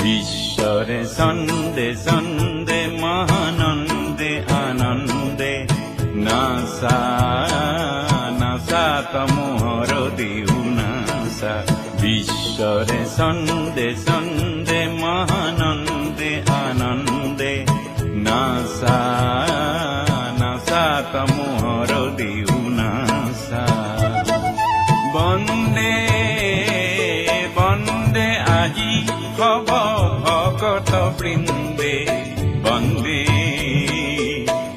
ঈশ্বরে সন্দে সন্দে মহানন্দে আনন্দে NASA NASA তমোহর দিউ NASA ঈশ্বরে সন্দে সন্দে মহানন্দে আনন্দে নাসা নাসা তমোহর দিউ নাসা বন্দে বন্দে আজি হব ভকত বৃন্দে বন্দে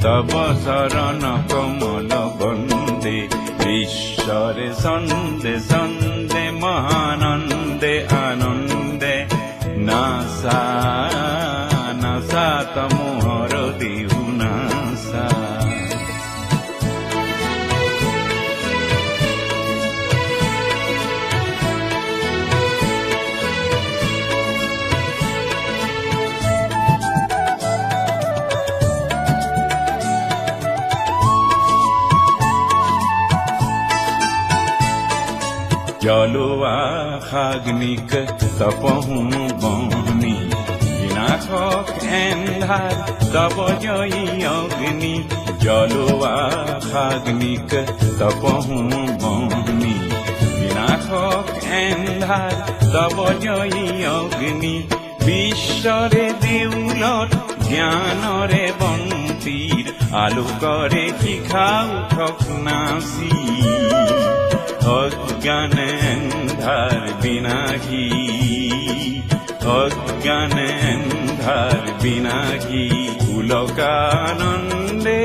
তব শরণ কমল বন্দে ঈশ্বরে সন্দে সন্দে মহানন্দে আনন্দে নাসা নাসা তমোহর দিউ নাসা জলোয়া খাগ্নিক তপহু বহনি বিনাশক এন্ধার তব জয়ী অগ্নি জলোয়া খাগ্নিক তপহু বহনি বিনাশক এন্ধার তব জয়ী অগ্নি বিশ্বরে দেউলত জ্ঞানরে বন্তির আলোকরে শিখা উঠক নাসি অজ্ঞান এন্ধার বিনাশী অজ্ঞান এন্ধার বিনাশী পুলকানন্দে